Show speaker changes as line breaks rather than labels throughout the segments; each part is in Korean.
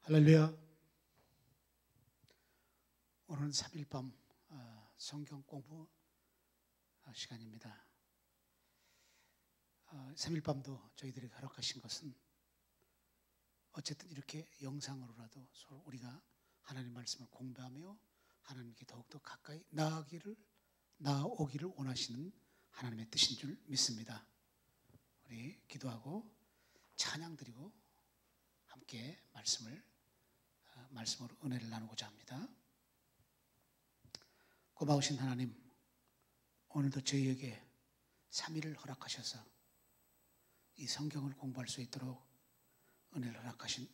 할렐루야. 오늘은 3일 밤 성경 공부 시간입니다. 3일 밤도 저희들에게 허락하신 것은 어쨌든 이렇게 영상으로라도 서로 우리가 하나님 말씀을 공부하며 하나님께 더욱더 가까이 나아오기를 원하시는 하나님의 뜻인 줄 믿습니다. 우리 기도하고 찬양 드리고 함께 말씀으로 은혜를 나누고자 합니다. 고마우신 하나님, 오늘도 저희에게 3일을 허락하셔서 이 성경을 공부할 수 있도록 은혜를 허락하신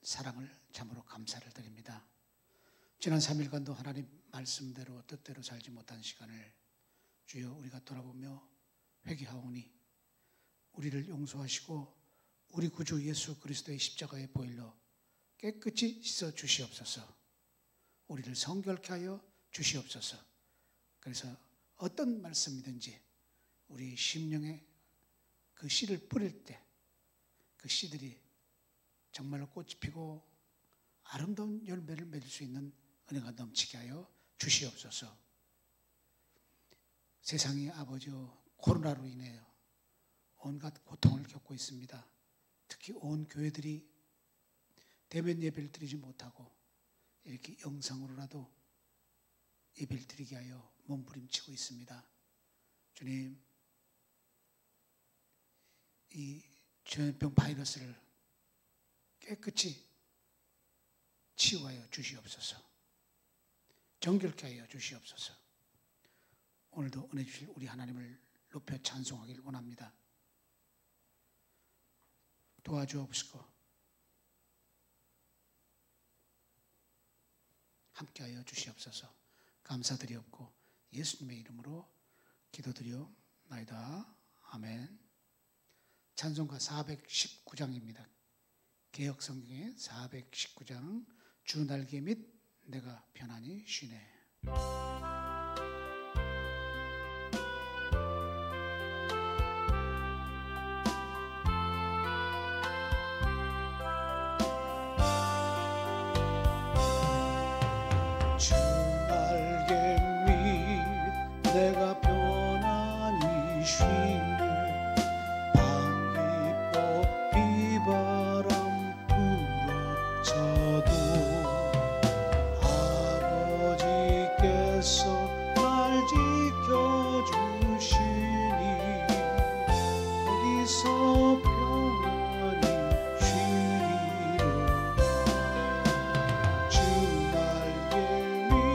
사랑을 참으로 감사를 드립니다. 지난 3일간도 하나님 말씀대로 뜻대로 살지 못한 시간을 주여 우리가 돌아보며 회개하오니 우리를 용서하시고 우리 구주 예수 그리스도의 십자가의 보혈로 깨끗이 씻어 주시옵소서. 우리를 성결케 하여 주시옵소서. 그래서 어떤 말씀이든지 우리 심령에 그 씨를 뿌릴 때 그 씨들이 정말로 꽃이 피고 아름다운 열매를 맺을 수 있는 은혜가 넘치게 하여 주시옵소서. 세상이 아버지여 코로나로 인해 온갖 고통을 겪고 있습니다. 특히 온 교회들이 대면 예배를 드리지 못하고 이렇게 영상으로라도 예배를 드리게 하여 몸부림치고 있습니다. 주님, 이 전염병 바이러스를 깨끗이 치유하여 주시옵소서. 정결케 하여 주시옵소서. 오늘도 은혜 주실 우리 하나님을 높여 찬송하길 원합니다. 도와주옵시고 함께하여 주시옵소서. 감사드리옵고 예수님의 이름으로 기도드리옵나이다. 아멘. 찬송가 419장입니다. 개역성경의 419장 주 날개 및 내가 편안히 쉬네.
내가 편안히 쉬네. 밤 깊고 비바람 불어쳐도 아버지께서 날 지켜주시니 거기서 편안히 쉬리라. 주 날개 위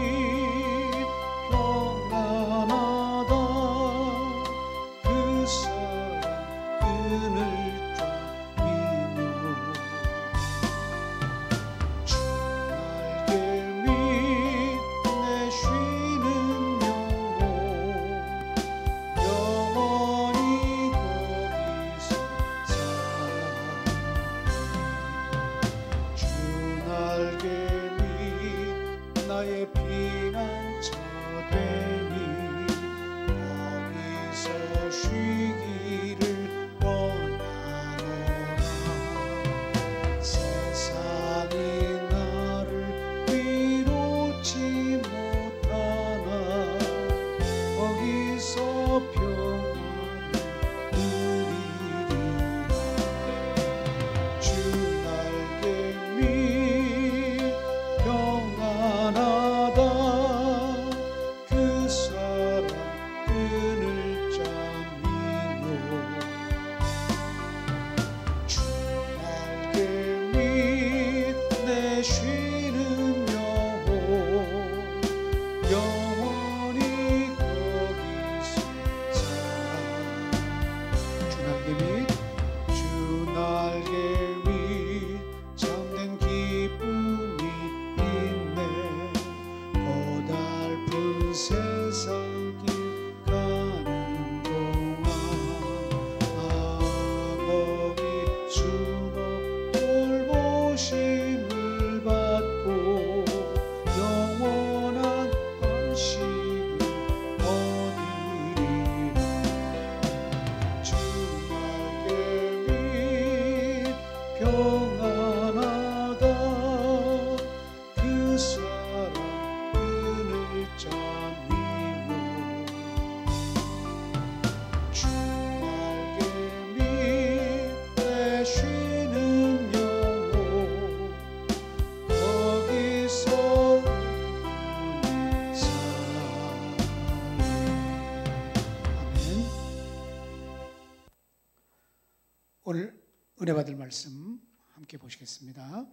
오늘 은혜 받을 말씀 함께 보시겠습니다.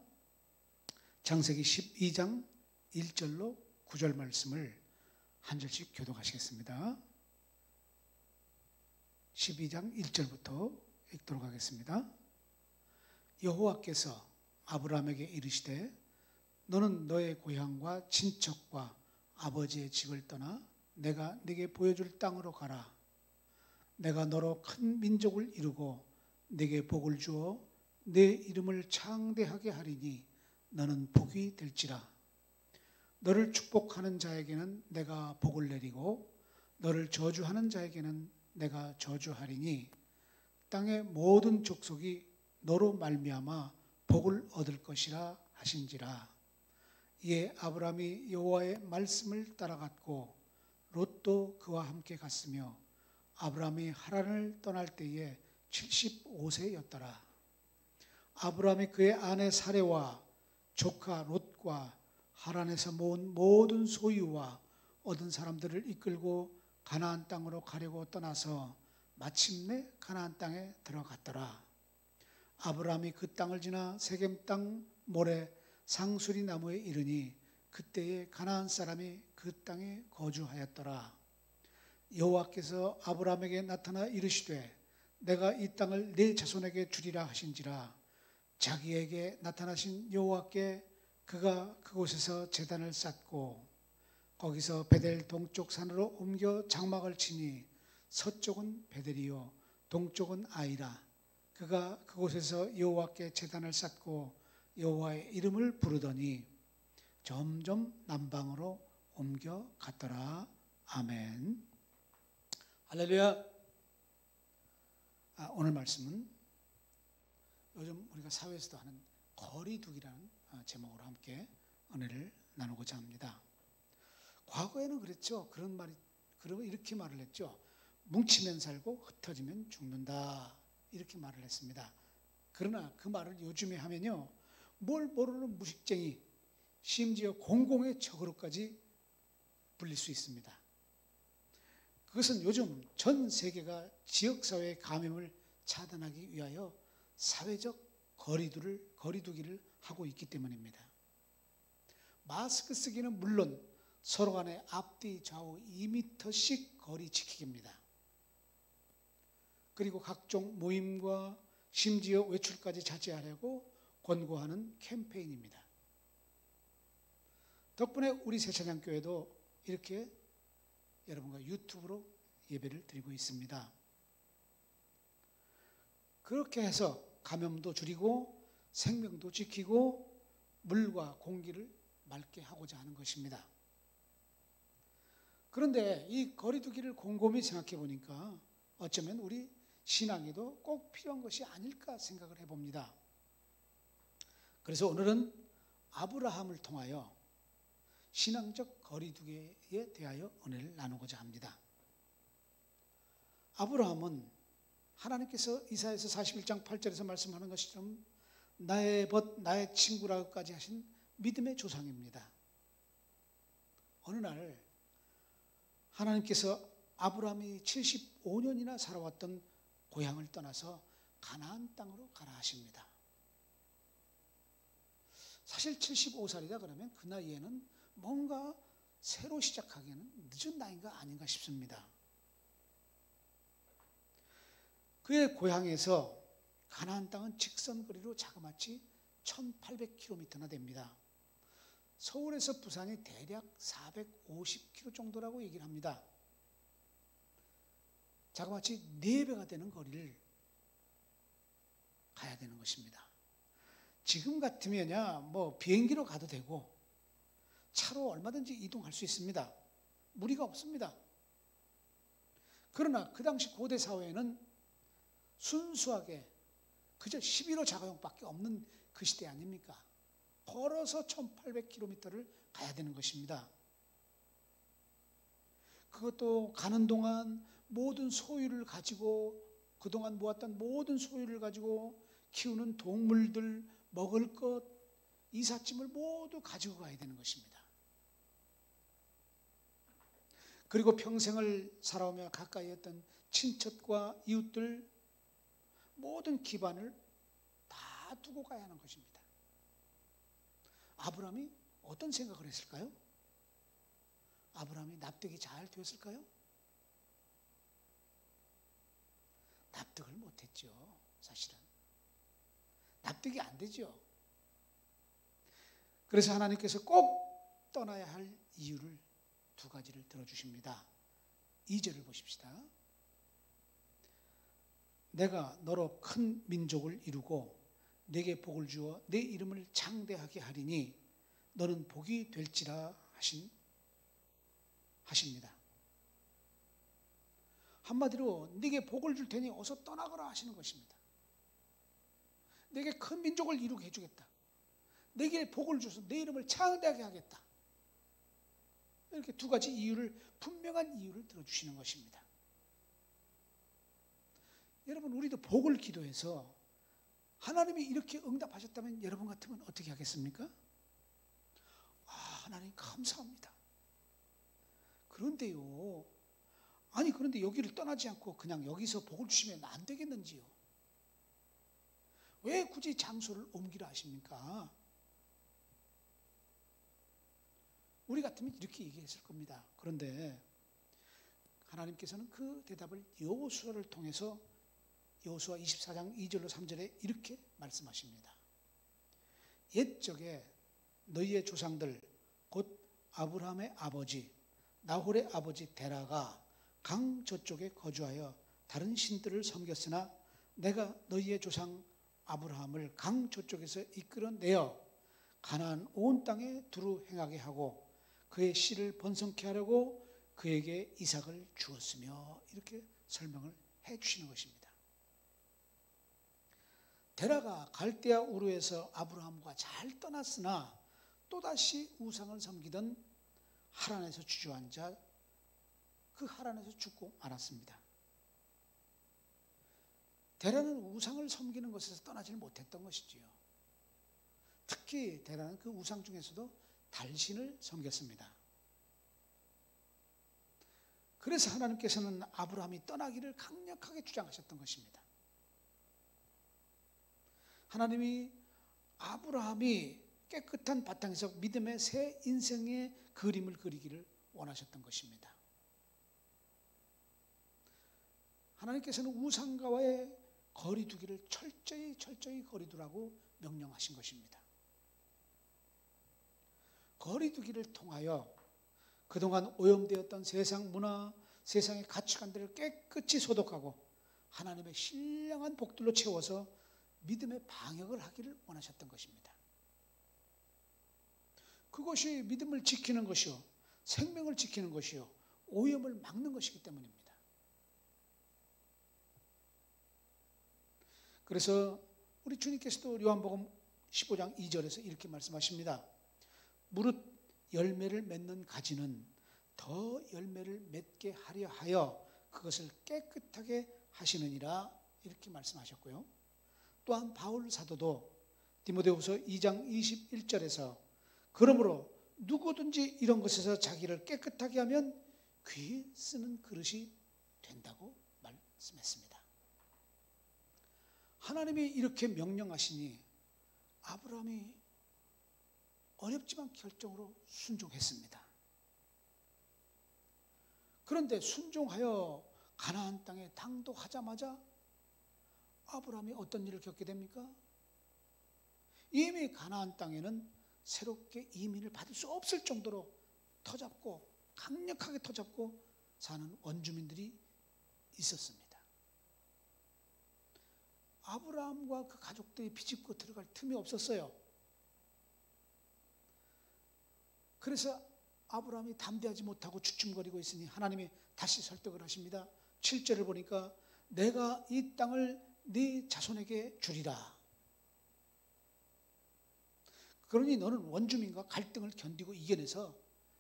창세기 12장 1절로 9절 말씀을 한 절씩 교독하시겠습니다. 12장 1절부터 읽도록 하겠습니다. 여호와께서 아브라함에게 이르시되 너는 너의 고향과 친척과 아버지의 집을 떠나 내가 네게 보여줄 땅으로 가라. 내가 너로 큰 민족을 이루고 네게 복을 주어 내 이름을 창대하게 하리니 너는 복이 될지라. 너를 축복하는 자에게는 내가 복을 내리고 너를 저주하는 자에게는 내가 저주하리니 땅의 모든 족속이 너로 말미암아 복을 얻을 것이라 하신지라. 이에 아브라함이 여호와의 말씀을 따라갔고 롯도 그와 함께 갔으며 아브라함이 하란을 떠날 때에 75세였더라. 아브라함이 그의 아내 사레와 조카 롯과 하란에서 모은 모든 소유와 얻은 사람들을 이끌고 가나안 땅으로 가려고 떠나서 마침내 가나안 땅에 들어갔더라. 아브라함이 그 땅을 지나 세겜 땅 모래 상수리 나무에 이르니 그때에 가나안 사람이 그 땅에 거주하였더라. 여호와께서 아브라함에게 나타나 이르시되 내가 이 땅을 네 자손에게 주리라 하신지라. 자기에게 나타나신 여호와께 그가 그곳에서 제단을 쌓고 거기서 베델 동쪽 산으로 옮겨 장막을 치니 서쪽은 베델이요 동쪽은 아이라. 그가 그곳에서 여호와께 제단을 쌓고 여호와의 이름을 부르더니 점점 남방으로 옮겨 갔더라. 아멘. 할렐루야. 오늘 말씀은 요즘 우리가 사회에서도 하는 거리두기라는 제목으로 함께 은혜를 나누고자 합니다. 과거에는 그랬죠. 그러면 이렇게 말을 했죠. 뭉치면 살고 흩어지면 죽는다. 이렇게 말을 했습니다. 그러나 그 말을 요즘에 하면요. 뭘 모르는 무식쟁이, 심지어 공공의 적으로까지 불릴 수 있습니다. 그것은 요즘 전 세계가 지역사회의 감염을 차단하기 위하여 사회적 거리두기를 하고 있기 때문입니다. 마스크 쓰기는 물론 서로 간에 앞뒤 좌우 2m씩 거리 지키기입니다. 그리고 각종 모임과 심지어 외출까지 자제하려고 권고하는 캠페인입니다. 덕분에 우리 새찬양교회도 이렇게 여러분과 유튜브로 예배를 드리고 있습니다. 그렇게 해서 감염도 줄이고 생명도 지키고 물과 공기를 맑게 하고자 하는 것입니다. 그런데 이 거리두기를 곰곰이 생각해 보니까 어쩌면 우리 신앙에도 꼭 필요한 것이 아닐까 생각을 해봅니다. 그래서 오늘은 아브라함을 통하여 신앙적 거리두기에 대하여 은혜를 나누고자 합니다. 아브라함은 하나님께서 이사야서 41장 8절에서 말씀하는 것처럼 나의 벗 나의 친구라고까지 하신 믿음의 조상입니다. 어느 날 하나님께서 아브라함이 75년이나 살아왔던 고향을 떠나서 가나안 땅으로 가라 하십니다. 사실 75살이다 그러면 그 나이에는 뭔가 새로 시작하기에는 늦은 나이가 아닌가 싶습니다. 그의 고향에서 가나안 땅은 직선거리로 자그마치 1800km나 됩니다. 서울에서 부산이 대략 450km 정도라고 얘기를 합니다. 자그마치 4배가 되는 거리를 가야 되는 것입니다. 지금 같으면야 뭐 비행기로 가도 되고 차로 얼마든지 이동할 수 있습니다. 무리가 없습니다. 그러나 그 당시 고대 사회에는 순수하게 그저 11호 자가용밖에 없는 그 시대 아닙니까? 걸어서 1800km를 가야 되는 것입니다. 그것도 가는 동안 모든 소유를 가지고 그동안 모았던 모든 소유를 가지고 키우는 동물들, 먹을 것, 이삿짐을 모두 가지고 가야 되는 것입니다. 그리고 평생을 살아오며 가까이 했던 친척과 이웃들, 모든 기반을 다 두고 가야 하는 것입니다. 아브라함이 어떤 생각을 했을까요? 아브라함이 납득이 잘 되었을까요? 납득을 못했죠. 사실은 납득이 안 되죠. 그래서 하나님께서 꼭 떠나야 할 이유를 두 가지를 들어주십니다. 2절을 보십시다. 내가 너로 큰 민족을 이루고 내게 복을 주어 내 이름을 장대하게 하리니 너는 복이 될지라 하십니다. 한마디로 네게 복을 줄 테니 어서 떠나거라 하시는 것입니다. 내게 큰 민족을 이루게 해주겠다. 내게 복을 줘서 내 이름을 장대하게 하겠다. 이렇게 두 가지 이유를, 분명한 이유를 들어주시는 것입니다. 여러분, 우리도 복을 기도해서 하나님이 이렇게 응답하셨다면 여러분 같으면 어떻게 하겠습니까? 하나님 감사합니다. 그런데요, 그런데 여기를 떠나지 않고 그냥 여기서 복을 주시면 안 되겠는지요? 왜 굳이 장소를 옮기라 하십니까? 우리 같으면 이렇게 얘기했을 겁니다. 그런데 하나님께서는 그 대답을 여호수아를 통해서 여호수아 24장 2절로 3절에 이렇게 말씀하십니다. 옛적에 너희의 조상들 곧 아브라함의 아버지 나홀의 아버지 데라가 강 저쪽에 거주하여 다른 신들을 섬겼으나 내가 너희의 조상 아브라함을 강 저쪽에서 이끌어내어 가나안 온 땅에 두루 행하게 하고 그의 씨를 번성케 하려고 그에게 이삭을 주었으며, 이렇게 설명을 해 주시는 것입니다. 데라가 갈대아 우르에서 아브라함과 잘 떠났으나 또다시 우상을 섬기던 하란에서 주저앉아 그 하란에서 죽고 말았습니다. 데라는 우상을 섬기는 것에서 떠나지를 못했던 것이지요. 특히 데라는 그 우상 중에서도 달신을 섬겼습니다. 그래서 하나님께서는 아브라함이 떠나기를 강력하게 주장하셨던 것입니다. 하나님이 아브라함이 깨끗한 바탕에서 믿음의 새 인생의 그림을 그리기를 원하셨던 것입니다. 하나님께서는 우상과의 거리두기를 철저히 거리두라고 명령하신 것입니다. 거리두기를 통하여 그동안 오염되었던 세상 문화, 세상의 가치관들을 깨끗이 소독하고 하나님의 신령한 복들로 채워서 믿음의 방역을 하기를 원하셨던 것입니다. 그것이 믿음을 지키는 것이요, 생명을 지키는 것이요, 오염을 막는 것이기 때문입니다. 그래서 우리 주님께서도 요한복음 15장 2절에서 이렇게 말씀하십니다. 무릇 열매를 맺는 가지는 더 열매를 맺게 하려 하여 그것을 깨끗하게 하시느니라, 이렇게 말씀하셨고요. 또한 바울 사도도 디모데후서 2장 21절에서 그러므로 누구든지 이런 것에서 자기를 깨끗하게 하면 귀 쓰는 그릇이 된다고 말씀했습니다. 하나님이 이렇게 명령하시니 아브라함이 어렵지만 결정으로 순종했습니다. 그런데 순종하여 가나안 땅에 당도하자마자 아브라함이 어떤 일을 겪게 됩니까? 이미 가나안 땅에는 새롭게 이민을 받을 수 없을 정도로 터잡고, 강력하게 터잡고 사는 원주민들이 있었습니다. 아브라함과 그 가족들이 비집고 들어갈 틈이 없었어요. 그래서 아브라함이 담대하지 못하고 주춤거리고 있으니 하나님이 다시 설득을 하십니다. 7절을 보니까 내가 이 땅을 네 자손에게 주리라. 그러니 너는 원주민과 갈등을 견디고 이겨내서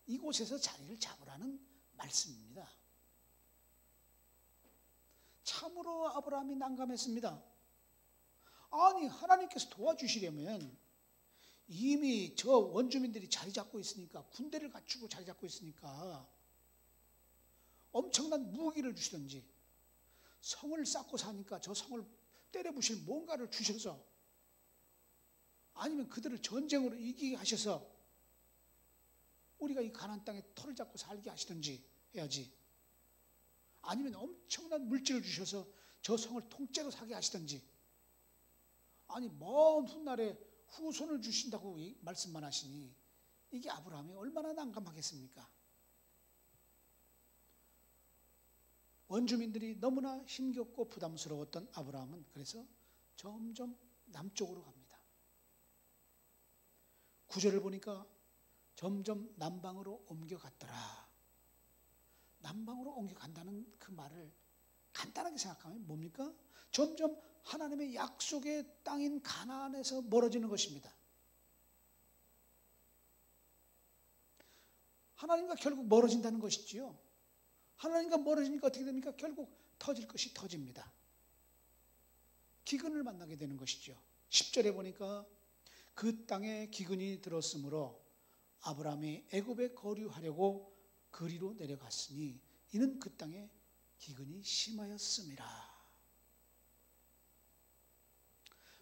이곳에서 자리를 잡으라는 말씀입니다. 참으로 아브라함이 난감했습니다. 아니, 하나님께서 도와주시려면 이미 저 원주민들이 자리 잡고 있으니까, 군대를 갖추고 자리 잡고 있으니까 엄청난 무기를 주시든지, 성을 쌓고 사니까 저 성을 때려부실 뭔가를 주셔서, 아니면 그들을 전쟁으로 이기게 하셔서 우리가 이 가나안 땅에 터를 잡고 살게 하시든지 해야지, 아니면 엄청난 물질을 주셔서 저 성을 통째로 사게 하시든지, 아니 먼 훗날에 후손을 주신다고 말씀만 하시니 이게 아브라함이 얼마나 난감하겠습니까? 원주민들이 너무나 힘겹고 부담스러웠던 아브라함은 그래서 점점 남쪽으로 갑니다. 9절을 보니까 점점 남방으로 옮겨갔더라. 남방으로 옮겨간다는 그 말을 간단하게 생각하면 뭡니까? 점점 하나님의 약속의 땅인 가나안에서 멀어지는 것입니다. 하나님과 결국 멀어진다는 것이지요. 하나님과 멀어지니까 어떻게 됩니까? 결국 터질 것이 터집니다. 기근을 만나게 되는 것이죠. 10절에 보니까 그 땅에 기근이 들었으므로 아브라함이 애굽에 거류하려고 그리로 내려갔으니 이는 그 땅에 기근이 심하였음이라.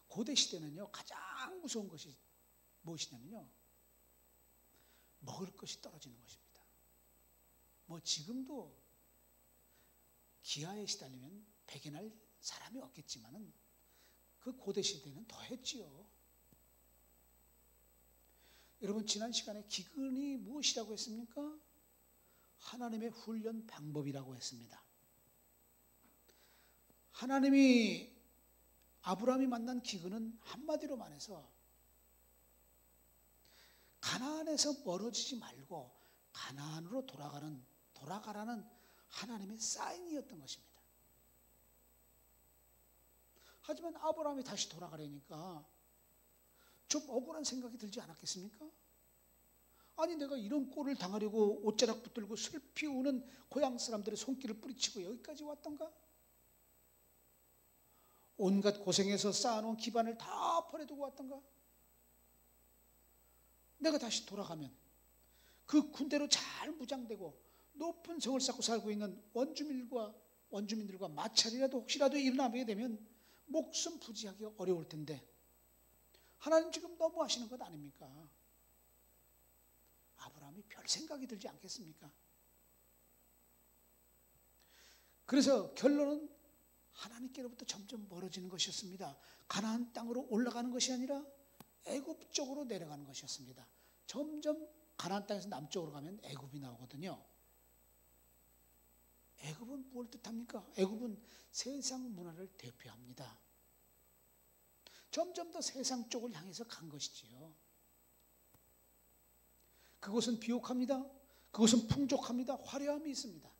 고대 시대는요, 가장 무서운 것이 무엇이냐면요, 먹을 것이 떨어지는 것입니다. 뭐 지금도 기아에 시달리면 배견할 사람이 없겠지만은 그 고대 시대는 더 했지요. 여러분, 지난 시간에 기근이 무엇이라고 했습니까? 하나님의 훈련 방법이라고 했습니다. 하나님이 아브라함이 만난 기근은 한마디로 말해서 가나안에서 멀어지지 말고 가나안으로 돌아가라는 하나님의 사인이었던 것입니다. 하지만 아브라함이 다시 돌아가려니까 좀 억울한 생각이 들지 않았겠습니까? 아니, 내가 이런 꼴을 당하려고 옷자락 붙들고 슬피 우는 고향 사람들의 손길을 뿌리치고 여기까지 왔던가? 온갖 고생해서 쌓아놓은 기반을 다 버려두고 왔던가? 내가 다시 돌아가면 그 군대로 잘 무장되고 높은 성을 쌓고 살고 있는 원주민들과 마찰이라도 혹시라도 일어나게 되면 목숨 부지하기 어려울 텐데 하나님 지금 너무 하시는 것 아닙니까? 아브라함이 별 생각이 들지 않겠습니까? 그래서 결론은 하나님께로부터 점점 멀어지는 것이었습니다. 가나안 땅으로 올라가는 것이 아니라 애굽 쪽으로 내려가는 것이었습니다. 점점 가나안 땅에서 남쪽으로 가면 애굽이 나오거든요. 애굽은 뭘 뜻합니까? 애굽은 세상 문화를 대표합니다. 점점 더 세상 쪽을 향해서 간 것이지요. 그곳은 비옥합니다. 그곳은 풍족합니다. 화려함이 있습니다.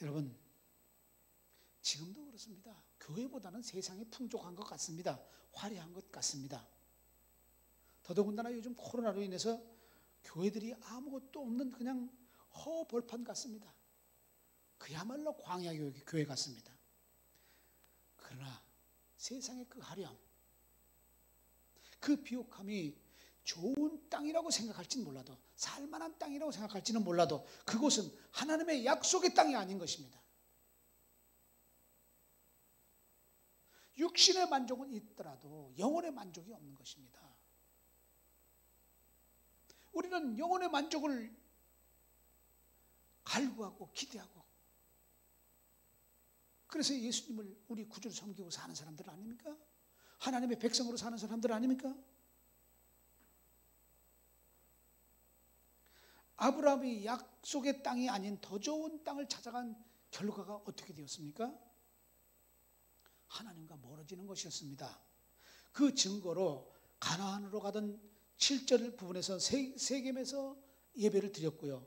여러분, 지금도 그렇습니다. 교회보다는 세상이 풍족한 것 같습니다. 화려한 것 같습니다. 더더군다나 요즘 코로나로 인해서 교회들이 아무것도 없는 그냥 허벌판 같습니다. 그야말로 광야 교회 같습니다. 그러나 세상의 그 화려함, 그 비옥함이 좋은 땅이라고 생각할지는 몰라도, 살만한 땅이라고 생각할지는 몰라도 그곳은 하나님의 약속의 땅이 아닌 것입니다. 육신의 만족은 있더라도 영혼의 만족이 없는 것입니다. 우리는 영혼의 만족을 갈구하고 기대하고, 그래서 예수님을 우리 구주로 섬기고 사는 사람들 아닙니까? 하나님의 백성으로 사는 사람들 아닙니까? 아브라함이 약속의 땅이 아닌 더 좋은 땅을 찾아간 결과가 어떻게 되었습니까? 하나님과 멀어지는 것이었습니다. 그 증거로 가나안으로 가던 7절 부분에서 세겜에서 예배를 드렸고요,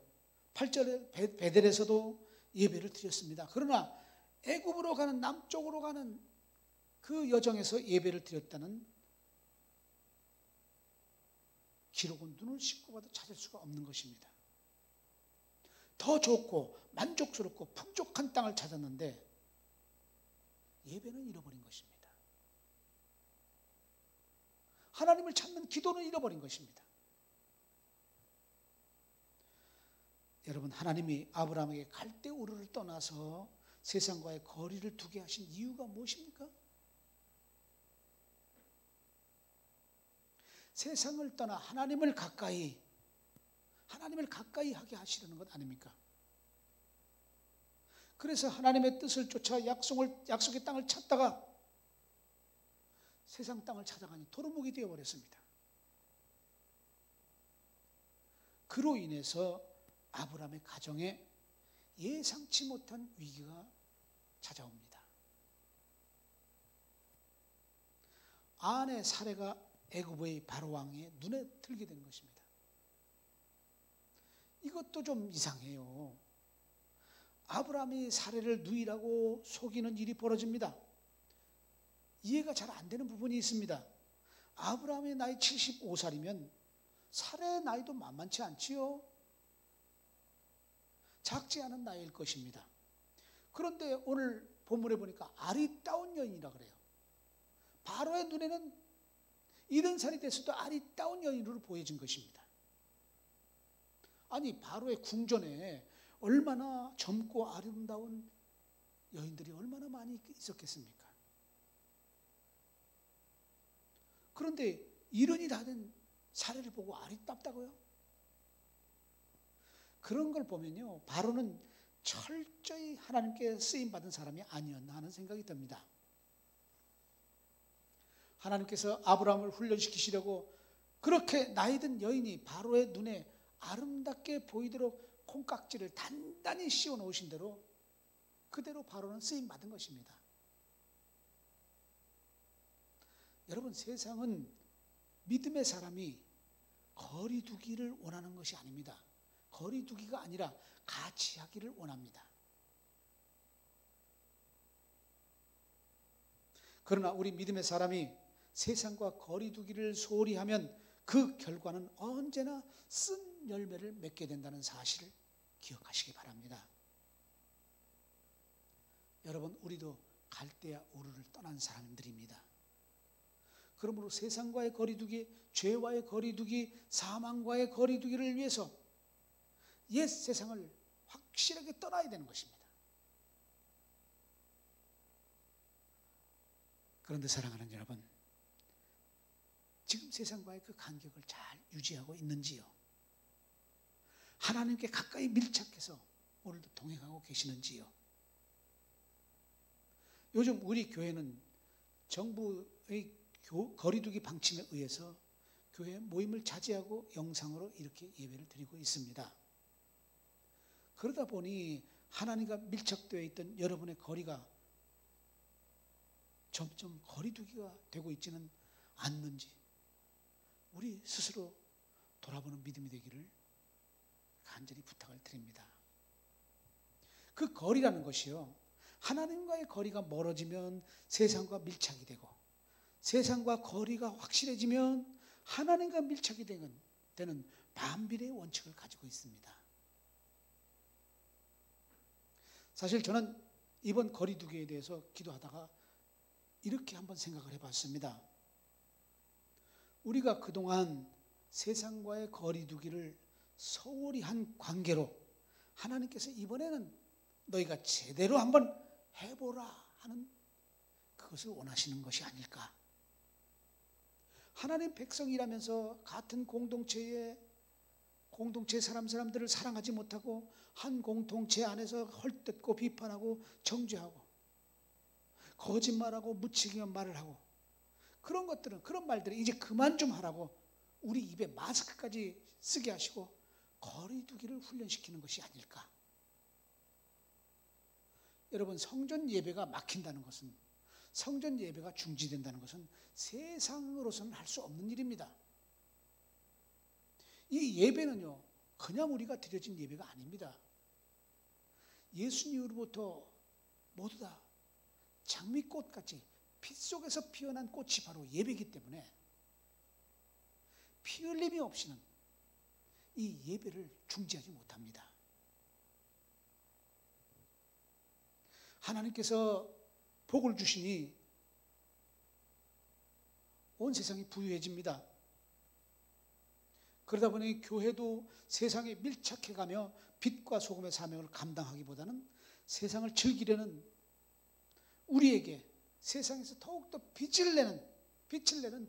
8절에 베델에서도 예배를 드렸습니다. 그러나 애굽으로 가는, 남쪽으로 가는 그 여정에서 예배를 드렸다는 기록은 눈을 씻고 봐도 찾을 수가 없는 것입니다. 더 좋고 만족스럽고 풍족한 땅을 찾았는데 예배는 잃어버린 것입니다. 하나님을 찾는 기도는 잃어버린 것입니다. 여러분, 하나님이 아브라함에게 갈대 우르를 떠나서 세상과의 거리를 두게 하신 이유가 무엇입니까? 세상을 떠나 하나님을 가까이 하게 하시려는 것 아닙니까? 그래서 하나님의 뜻을 쫓아 약속의 땅을 찾다가 세상 땅을 찾아가니 도루묵이 되어버렸습니다. 그로 인해서 아브라함의 가정에 예상치 못한 위기가 찾아옵니다. 아내 사레가 애굽의 바로 왕의 눈에 들게 된 것입니다. 이것도 좀 이상해요. 아브라함이 사레를 누이라고 속이는 일이 벌어집니다. 이해가 잘 안 되는 부분이 있습니다. 아브라함의 나이 75살이면 사레의 나이도 만만치 않지요. 작지 않은 나이일 것입니다. 그런데 오늘 본문에 보니까 아리따운 여인이라 그래요. 바로의 눈에는 70살이 됐어도 아리따운 여인으로 보여진 것입니다. 아니, 바로의 궁전에 얼마나 젊고 아름다운 여인들이 얼마나 많이 있었겠습니까? 그런데 이른이 다 된 사례를 보고 아리따다고요? 그런 걸 보면요, 바로는 철저히 하나님께 쓰임받은 사람이 아니었나 하는 생각이 듭니다. 하나님께서 아브라함을 훈련시키시려고 그렇게 나이든 여인이 바로의 눈에 아름답게 보이도록 콩깍지를 단단히 씌워 놓으신 대로 그대로 바로는 쓰임받은 것입니다. 여러분, 세상은 믿음의 사람이 거리 두기를 원하는 것이 아닙니다. 거리 두기가 아니라 같이 하기를 원합니다. 그러나 우리 믿음의 사람이 세상과 거리 두기를 소홀히 하면 그 결과는 언제나 쓴 열매를 맺게 된다는 사실을 기억하시기 바랍니다. 여러분, 우리도 갈대아 우르를 떠난 사람들입니다. 그러므로 세상과의 거리두기, 죄와의 거리두기, 사망과의 거리두기를 위해서 옛 세상을 확실하게 떠나야 되는 것입니다. 그런데 사랑하는 여러분, 지금 세상과의 그 간격을 잘 유지하고 있는지요? 하나님께 가까이 밀착해서 오늘도 동행하고 계시는지요? 요즘 우리 교회는 정부의 거리두기 방침에 의해서 교회 모임을 자제하고 영상으로 이렇게 예배를 드리고 있습니다. 그러다 보니 하나님과 밀착되어 있던 여러분의 거리가 점점 거리두기가 되고 있지는 않는지 우리 스스로 돌아보는 믿음이 되기를 간절히 부탁을 드립니다. 그 거리라는 것이요, 하나님과의 거리가 멀어지면 세상과 밀착이 되고, 세상과 거리가 확실해지면 하나님과 밀착이 되는 반비례의 원칙을 가지고 있습니다. 사실 저는 이번 거리두기에 대해서 기도하다가 이렇게 한번 생각을 해봤습니다. 우리가 그동안 세상과의 거리두기를 소홀히 한 관계로 하나님께서 이번에는 너희가 제대로 한번 해보라 하는 그것을 원하시는 것이 아닐까. 하나님 백성이라면서 같은 공동체 사람들을 사랑하지 못하고 한 공동체 안에서 헐뜯고 비판하고 정죄하고 거짓말하고 무책임한 말을 하고 그런 말들을 이제 그만 좀 하라고 우리 입에 마스크까지 쓰게 하시고 거리두기를 훈련시키는 것이 아닐까. 여러분, 성전 예배가 막힌다는 것은, 성전 예배가 중지된다는 것은 세상으로서는 할 수 없는 일입니다. 이 예배는요, 그냥 우리가 드려진 예배가 아닙니다. 예수님으로부터 모두 다 장미꽃같이 피 속에서 피어난 꽃이 바로 예배이기 때문에 피 흘림이 없이는 이 예배를 중지하지 못합니다. 하나님께서 복을 주시니 온 세상이 부유해집니다. 그러다 보니 교회도 세상에 밀착해가며 빛과 소금의 사명을 감당하기보다는 세상을 즐기려는 우리에게 세상에서 더욱더 빛을 내는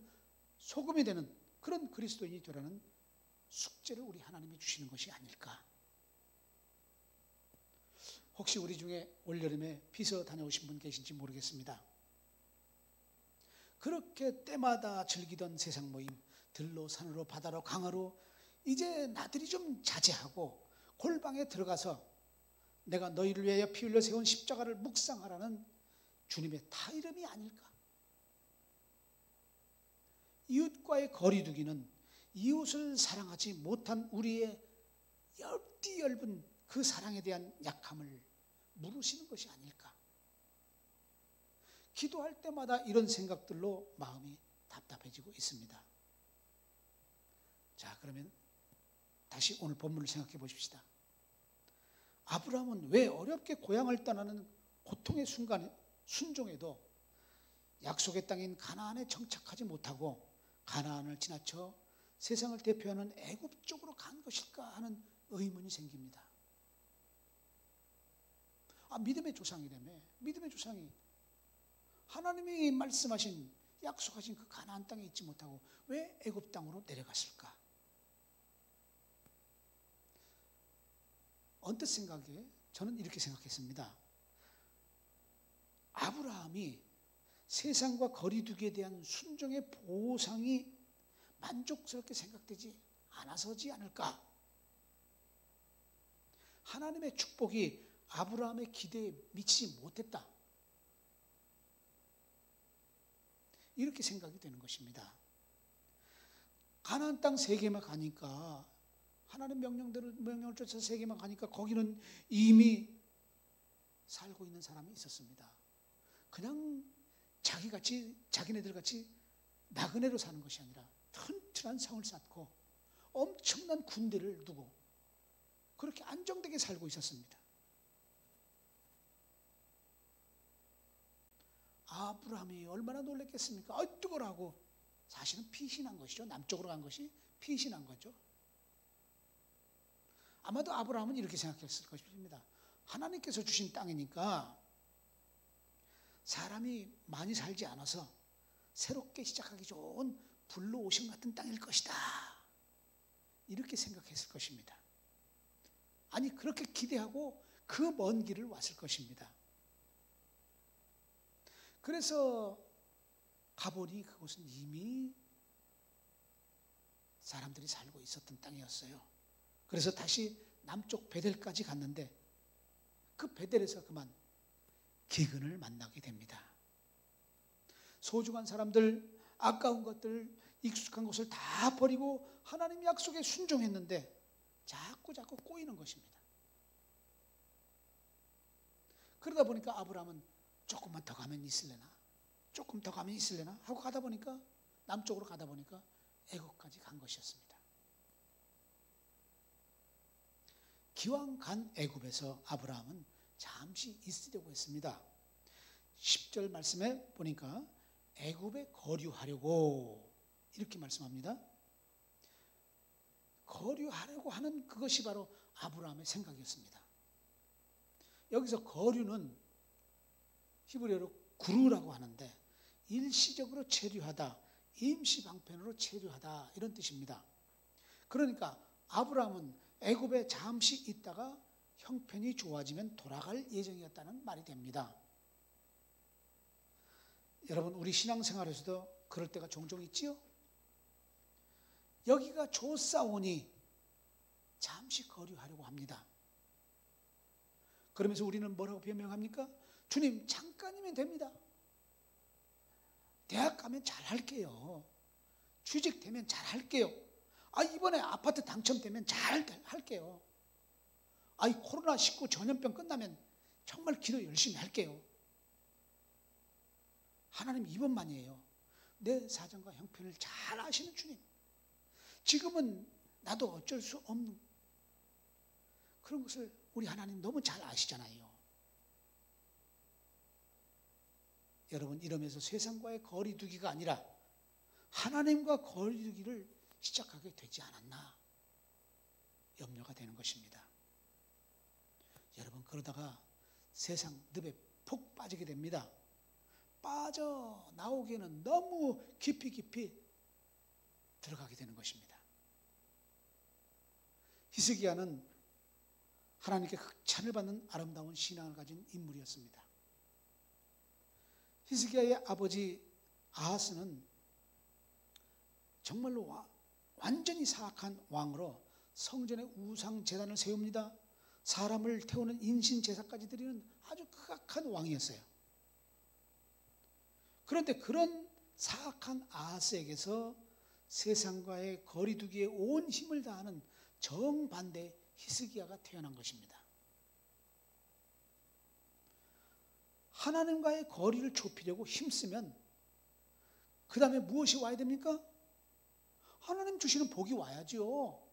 소금이 되는 그런 그리스도인이 되라는 숙제를 우리 하나님이 주시는 것이 아닐까. 혹시 우리 중에 올여름에 비서 다녀오신 분 계신지 모르겠습니다. 그렇게 때마다 즐기던 세상 모임, 들로 산으로 바다로 강으로 이제 나들이 좀 자제하고 골방에 들어가서 내가 너희를 위하여 피 흘려 세운 십자가를 묵상하라는 주님의 타이름이 아닐까. 이웃과의 거리두기는 이웃을 사랑하지 못한 우리의 얇디 얇은 그 사랑에 대한 약함을 물으시는 것이 아닐까. 기도할 때마다 이런 생각들로 마음이 답답해지고 있습니다. 자, 그러면 다시 오늘 본문을 생각해 보십시다. 아브라함은 왜 어렵게 고향을 떠나는 고통의 순간에 순종에도 약속의 땅인 가나안에 정착하지 못하고 가나안을 지나쳐 세상을 대표하는 애굽 쪽으로 간 것일까 하는 의문이 생깁니다. 믿음의 조상이라며. 믿음의 조상이 하나님이 말씀하신 약속하신 그 가나안 땅에 있지 못하고 왜 애굽 땅으로 내려갔을까? 언뜻 생각에 저는 이렇게 생각했습니다. 아브라함이 세상과 거리두기에 대한 순종의 보상이 만족스럽게 생각되지 않아서지 않을까? 하나님의 축복이 아브라함의 기대에 미치지 못했다. 이렇게 생각이 되는 것입니다. 가나안 땅 세계만 가니까 하나님 명령을 쫓아서 세계만 가니까 거기는 이미 살고 있는 사람이 있었습니다. 그냥 자기네들 같이 나그네로 사는 것이 아니라 튼튼한 성을 쌓고 엄청난 군대를 두고 그렇게 안정되게 살고 있었습니다. 아브라함이 얼마나 놀랐겠습니까? 뜨거라고. 사실은 피신한 것이죠. 남쪽으로 간 것이 피신한 거죠. 아마도 아브라함은 이렇게 생각했을 것입니다. 하나님께서 주신 땅이니까 사람이 많이 살지 않아서 새롭게 시작하기 좋은 불로오션 같은 땅일 것이다. 이렇게 생각했을 것입니다. 아니, 그렇게 기대하고 그 먼 길을 왔을 것입니다. 그래서 가보니 그곳은 이미 사람들이 살고 있었던 땅이었어요. 그래서 다시 남쪽 베델까지 갔는데 그 베델에서 그만 기근을 만나게 됩니다. 소중한 사람들, 아까운 것들, 익숙한 것을 다 버리고 하나님 약속에 순종했는데 자꾸 꼬이는 것입니다. 그러다 보니까 아브라함은 조금만 더 가면 있을래나? 조금 더 가면 있을래나? 하고 가다 보니까 남쪽으로 가다 보니까 애굽까지 간 것이었습니다. 기왕 간 애굽에서 아브라함은 잠시 있으려고 했습니다. 10절 말씀에 보니까 애굽에 거류하려고 이렇게 말씀합니다. 거류하려고 하는 그것이 바로 아브라함의 생각이었습니다. 여기서 거류는 히브리어로 구루라고 하는데 일시적으로 체류하다, 임시 방편으로 체류하다 이런 뜻입니다. 그러니까 아브라함은 애굽에 잠시 있다가 형편이 좋아지면 돌아갈 예정이었다는 말이 됩니다. 여러분, 우리 신앙생활에서도 그럴 때가 종종 있지요? 여기가 좋사오니 잠시 거류하려고 합니다. 그러면서 우리는 뭐라고 변명합니까? 주님, 잠깐이면 됩니다. 대학 가면 잘할게요. 취직되면 잘할게요. 이번에 아파트 당첨되면 잘할게요. 코로나19 전염병 끝나면 정말 기도 열심히 할게요. 하나님 이번만이에요. 내 사정과 형편을 잘 아시는 주님. 지금은 나도 어쩔 수 없는 그런 것을 우리 하나님 너무 잘 아시잖아요. 여러분, 이러면서 세상과의 거리두기가 아니라 하나님과 거리두기를 시작하게 되지 않았나 염려가 되는 것입니다. 여러분, 그러다가 세상 늪에 푹 빠지게 됩니다. 빠져나오기에는 너무 깊이 들어가게 되는 것입니다. 히스기야는 하나님께 극찬을 받는 아름다운 신앙을 가진 인물이었습니다. 히스기야의 아버지 아하스는 정말로 완전히 사악한 왕으로 성전에 우상 제단을 세웁니다. 사람을 태우는 인신 제사까지 드리는 아주 극악한 왕이었어요. 그런데 그런 사악한 아하스에게서 세상과의 거리두기에 온 힘을 다하는 정반대 히스기야가 태어난 것입니다. 하나님과의 거리를 좁히려고 힘쓰면 그 다음에 무엇이 와야 됩니까? 하나님 주시는 복이 와야죠.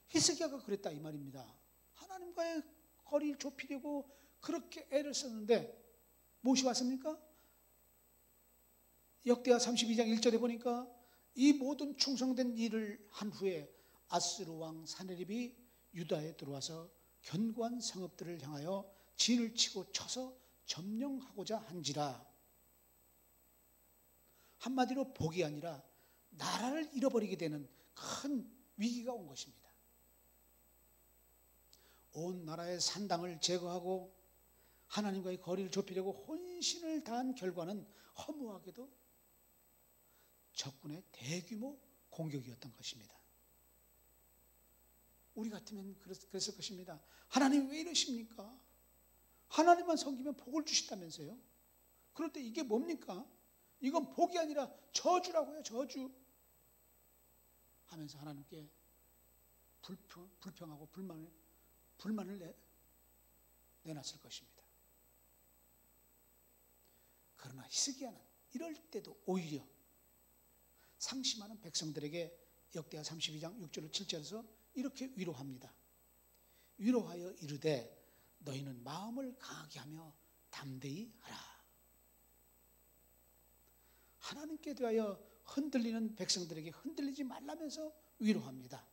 히스기야가 그랬다 이 말입니다. 하나님과의 거리를 좁히려고 그렇게 애를 썼는데 무엇이 왔습니까? 역대하 32장 1절에 보니까 이 모든 충성된 일을 한 후에 아스루 왕 사네립이 유다에 들어와서 견고한 성읍들을 향하여 진을 치고 쳐서 점령하고자 한지라. 한마디로 복이 아니라 나라를 잃어버리게 되는 큰 위기가 온 것입니다. 온 나라의 산당을 제거하고 하나님과의 거리를 좁히려고 혼신을 다한 결과는 허무하게도 적군의 대규모 공격이었던 것입니다. 우리 같으면 그랬을 것입니다. 하나님 왜 이러십니까? 하나님만 섬기면 복을 주신다면서요? 그럴 때 이게 뭡니까? 이건 복이 아니라 저주라고요, 저주. 하면서 하나님께 불평하고 불만을 내놨을 것입니다. 그러나 히스기야는 이럴 때도 오히려 상심하는 백성들에게 역대하 32장 6절 7절에서 이렇게 위로합니다. 위로하여 이르되 너희는 마음을 강하게 하며 담대히 하라. 하나님께 대하여 흔들리는 백성들에게 흔들리지 말라면서 위로합니다.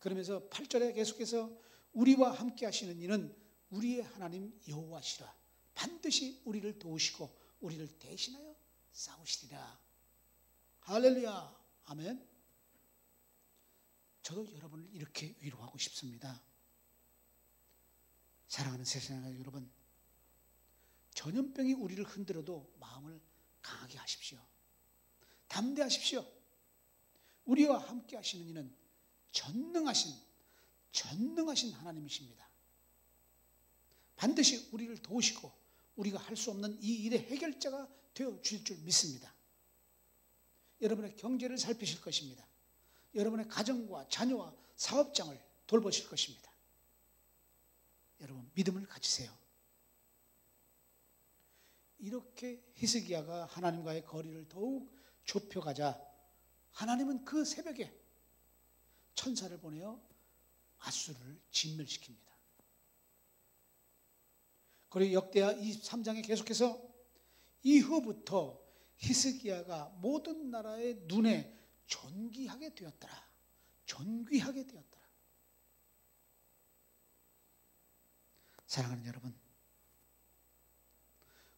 그러면서 8절에 계속해서 우리와 함께 하시는 이는 우리의 하나님 여호와시라. 반드시 우리를 도우시고 우리를 대신하여 싸우시리라. 할렐루야. 아멘. 저도 여러분을 이렇게 위로하고 싶습니다. 사랑하는 세상의 여러분, 전염병이 우리를 흔들어도 마음을 강하게 하십시오. 담대하십시오. 우리와 함께 하시는 이는 전능하신 하나님이십니다. 반드시 우리를 도우시고 우리가 할 수 없는 이 일의 해결자가 되어 주실 줄 믿습니다. 여러분의 경제를 살피실 것입니다. 여러분의 가정과 자녀와 사업장을 돌보실 것입니다. 여러분 믿음을 가지세요. 이렇게 히스기야가 하나님과의 거리를 더욱 좁혀가자 하나님은 그 새벽에 천사를 보내어 아수르를 진멸시킵니다. 그리고 역대하 23장에 계속해서 이후부터 히스기야가 모든 나라의 눈에 존귀하게 되었더라. 존귀하게 되었더라. 사랑하는 여러분,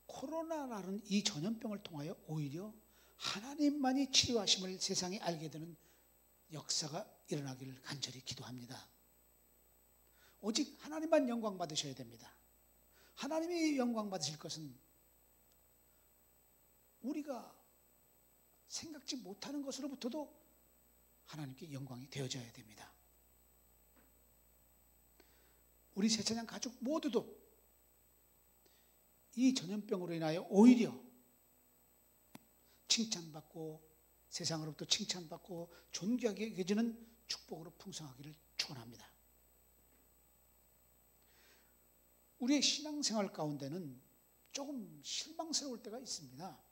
코로나라는 이 전염병을 통하여 오히려 하나님만이 치료하심을 세상에 알게 되는 역사가 일어나기를 간절히 기도합니다. 오직 하나님만 영광 받으셔야 됩니다. 하나님이 영광 받으실 것은 우리가 생각지 못하는 것으로부터도 하나님께 영광이 되어져야 됩니다. 우리 새찬양 가족 모두도 이 전염병으로 인하여 오히려 칭찬받고 세상으로부터 칭찬받고 존귀하게 여겨지는 축복으로 풍성하기를 축원합니다. 우리의 신앙생활 가운데는 조금 실망스러울 때가 있습니다.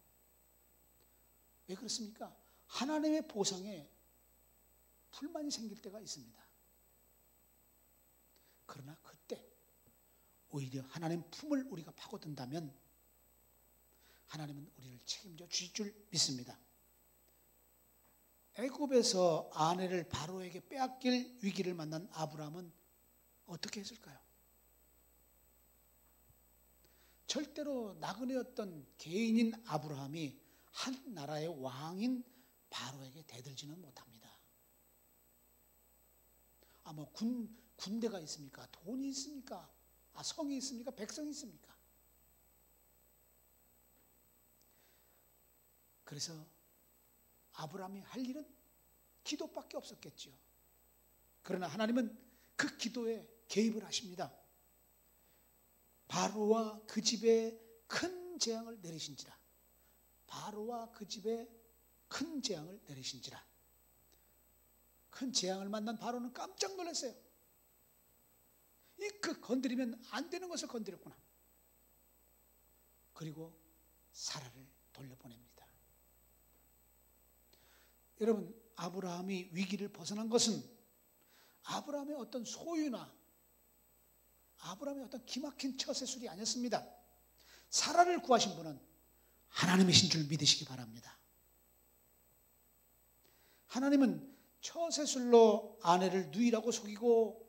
왜 그렇습니까? 하나님의 보상에 불만이 생길 때가 있습니다. 그러나 그때 오히려 하나님 품을 우리가 파고든다면 하나님은 우리를 책임져 주실 줄 믿습니다. 애굽에서 아내를 바로에게 빼앗길 위기를 만난 아브라함은 어떻게 했을까요? 절대로 나그네였던 개인인 아브라함이 한 나라의 왕인 바로에게 대들지는 못합니다. 뭐 군대가 있습니까? 돈이 있습니까? 성이 있습니까? 백성이 있습니까? 그래서 아브라함이 할 일은 기도밖에 없었겠죠. 그러나 하나님은 그 기도에 개입을 하십니다. 바로와 그 집에 큰 재앙을 내리신지라. 바로와 그 집에 큰 재앙을 내리신지라. 큰 재앙을 만난 바로는 깜짝 놀랐어요. 그 건드리면 안 되는 것을 건드렸구나. 그리고 사라를 돌려보냅니다. 여러분, 아브라함이 위기를 벗어난 것은 아브라함의 어떤 소유나 아브라함의 어떤 기막힌 처세술이 아니었습니다. 사라를 구하신 분은 하나님이신 줄 믿으시기 바랍니다. 하나님은 처세술로 아내를 누이라고 속이고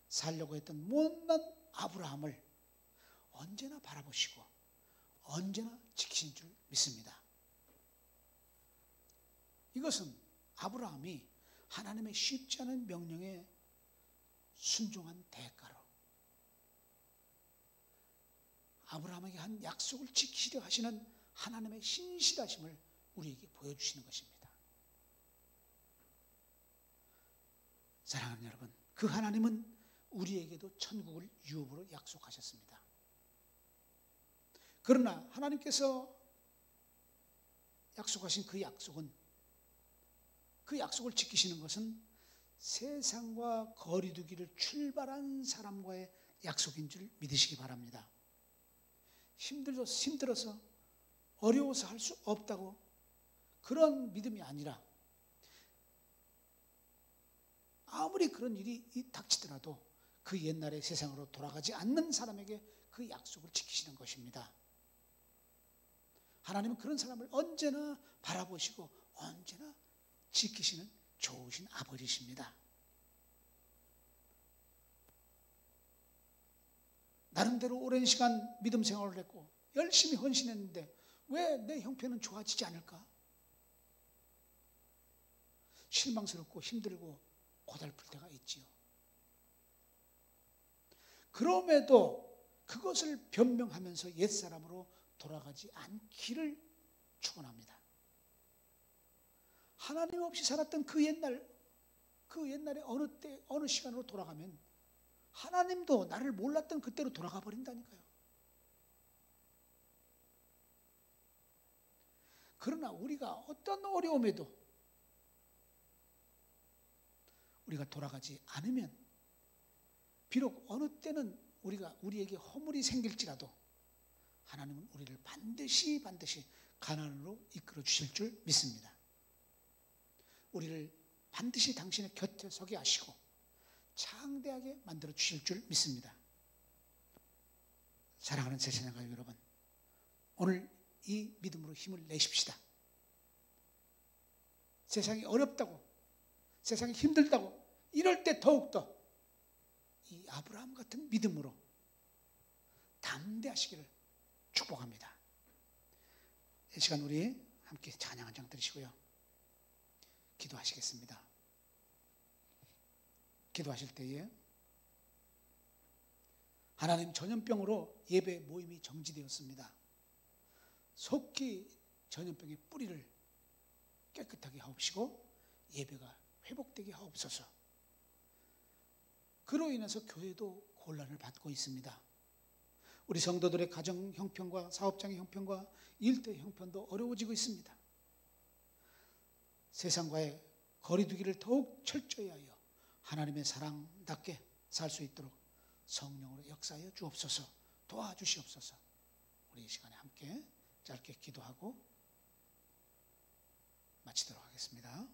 살려고 했던 못난 아브라함을 언제나 바라보시고 언제나 지키신 줄 믿습니다. 이것은 아브라함이 하나님의 쉽지 않은 명령에 순종한 대가로 아브라함에게 한 약속을 지키려 하시는 하나님의 신실하심을 우리에게 보여주시는 것입니다. 사랑하는 여러분, 그 하나님은 우리에게도 천국을 유업으로 약속하셨습니다. 그러나 하나님께서 약속하신 그 약속을 지키시는 것은 세상과 거리두기를 출발한 사람과의 약속인 줄 믿으시기 바랍니다. 힘들어서 어려워서 할 수 없다고 그런 믿음이 아니라 아무리 그런 일이 닥치더라도 그 옛날의 세상으로 돌아가지 않는 사람에게 그 약속을 지키시는 것입니다. 하나님은 그런 사람을 언제나 바라보시고 언제나 지키시는 좋으신 아버지십니다. 나름대로 오랜 시간 믿음 생활을 했고 열심히 헌신했는데 왜 내 형편은 좋아지지 않을까? 실망스럽고 힘들고 고달플 때가 있지요. 그럼에도 그것을 변명하면서 옛사람으로 돌아가지 않기를 축원합니다. 하나님 없이 살았던 그 옛날에 어느 시간으로 돌아가면 하나님도 나를 몰랐던 그때로 돌아가 버린다니까요. 그러나 우리가 어떤 어려움에도 우리가 돌아가지 않으면 비록 어느 때는 우리에게 허물이 생길지라도 하나님은 우리를 반드시 가나안으로 이끌어 주실 줄 믿습니다. 우리를 반드시 당신의 곁에 서게 하시고 창대하게 만들어 주실 줄 믿습니다. 사랑하는 제자녀가 여러분, 오늘 이 믿음으로 힘을 내십시다. 세상이 어렵다고, 세상이 힘들다고 이럴 때 더욱더 이 아브라함 같은 믿음으로 담대하시기를 축복합니다. 이 시간 우리 함께 찬양 한 장 드리시고요. 기도하시겠습니다. 기도하실 때에 하나님, 전염병으로 예배 모임이 정지되었습니다. 속히 전염병의 뿌리를 깨끗하게 하옵시고 예배가 회복되게 하옵소서. 그로 인해서 교회도 곤란을 받고 있습니다. 우리 성도들의 가정 형편과 사업장의 형편과 일터의 형편도 어려워지고 있습니다. 세상과의 거리두기를 더욱 철저히 하여 하나님의 사랑답게 살 수 있도록 성령으로 역사하여 주옵소서. 도와주시옵소서. 우리 이 시간에 함께 짧게 기도하고 마치도록 하겠습니다.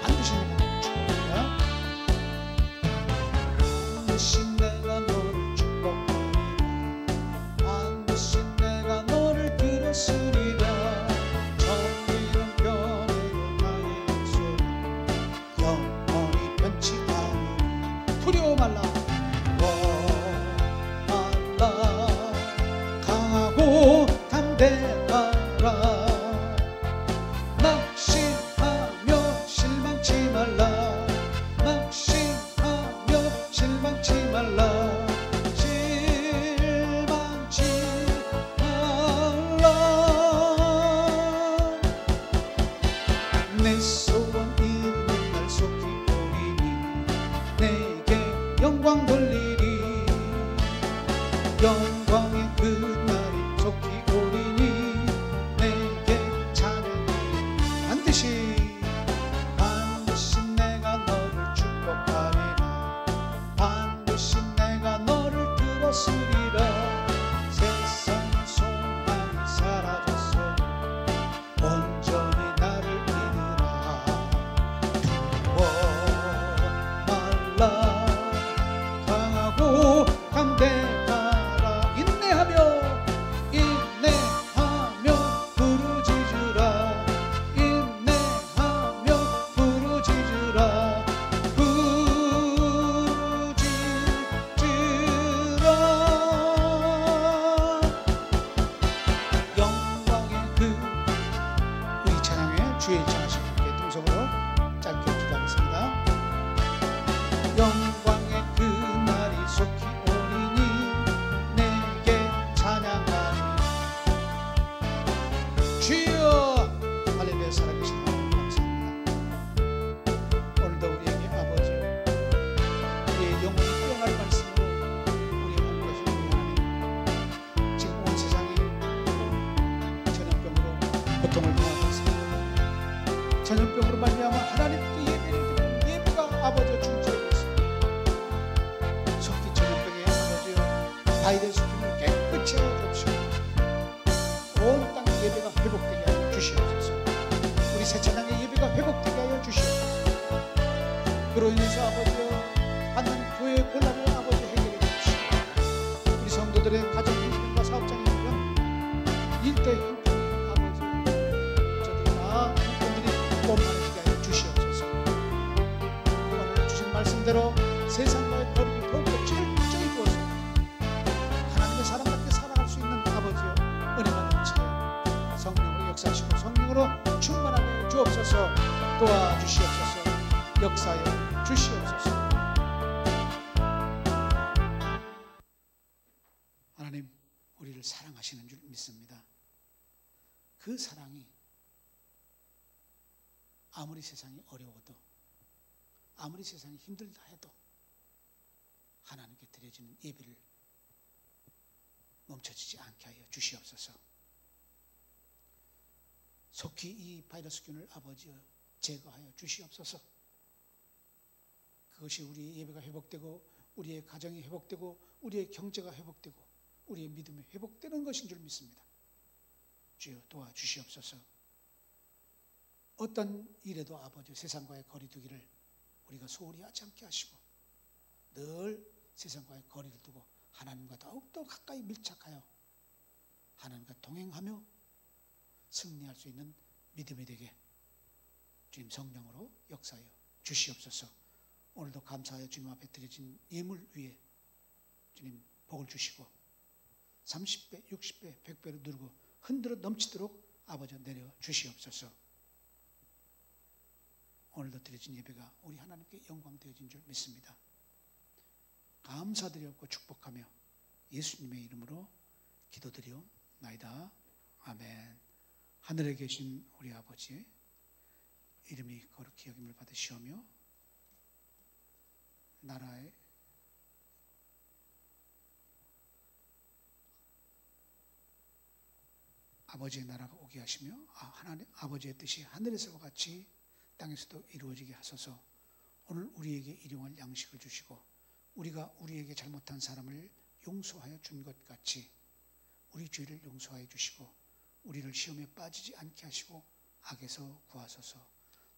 반드시 내가 축복합니다. 반드시 내가 너를 축복합니다. 반드시 아버지 중지하고 있습니다. 속기 전염병의 아버지 바이러스 균을 깨끗이 해주시고 온 땅 예배가 회복되게 하여 주시옵소서. 우리 새천당의 예배가 회복되게 하여 주시옵소서. 그로 인해서 아버지 받는 교회의 곤란을 아버지 해결해 주시고 우리 성도들의 가정 형편과 사업장 형편 일대 형편이 아버지 저들이 다 형편들이 원만해지게 하여 주시옵소서. 오늘 주신 말씀대로 세상과의 거리를 더욱더 철저히 두어서 하나님의 사람답게 살아갈 수 있는 아버지여 은혜가 넘치게 성령으로 역사하시고 성령으로 충만하게 주옵소서. 도와주시옵소서. 역사에 주시옵소서. 하나님, 우리를 사랑하시는 줄 믿습니다. 그 사랑이 아무리 세상이 어려워도 아무리 세상이 힘들다 해도 하나님께 드려지는 예배를 멈춰지지 않게 하여 주시옵소서. 속히 이 바이러스균을 아버지여 제거하여 주시옵소서. 그것이 우리의 예배가 회복되고 우리의 가정이 회복되고 우리의 경제가 회복되고 우리의 믿음이 회복되는 것인 줄 믿습니다. 주여 도와주시옵소서. 어떤 일에도 아버지 세상과의 거리두기를 우리가 소홀히 하지 않게 하시고 늘 세상과의 거리를 두고 하나님과 더욱더 가까이 밀착하여 하나님과 동행하며 승리할 수 있는 믿음이 되게 주님 성령으로 역사하여 주시옵소서. 오늘도 감사하여 주님 앞에 드려진 예물 위에 주님 복을 주시고 30배, 60배, 100배로 누르고 흔들어 넘치도록 아버지 내려 주시옵소서. 오늘도 드려진 예배가 우리 하나님께 영광 되어진 줄 믿습니다. 감사드리옵고 축복하며 예수님의 이름으로 기도드리옵나이다. 아멘. 하늘에 계신 우리 아버지 이름이 거룩히 여김을 받으시오며 나라의 아버지의 나라가 오게 하시며 하나님 아버지의 뜻이 하늘에서와 같이 땅에서도 이루어지게 하소서. 오늘 우리에게 일용할 양식을 주시고 우리가 우리에게 잘못한 사람을 용서하여 준 것 같이 우리 죄를 용서하여 주시고 우리를 시험에 빠지지 않게 하시고 악에서 구하소서.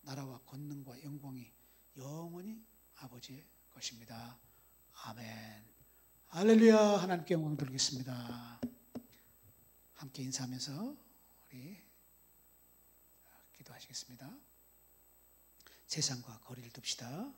나라와 권능과 영광이 영원히 아버지의 것입니다. 아멘. 할렐루야. 하나님께 영광 돌리겠습니다. 함께 인사하면서 우리 기도하시겠습니다. 세상과 거리를 둡시다.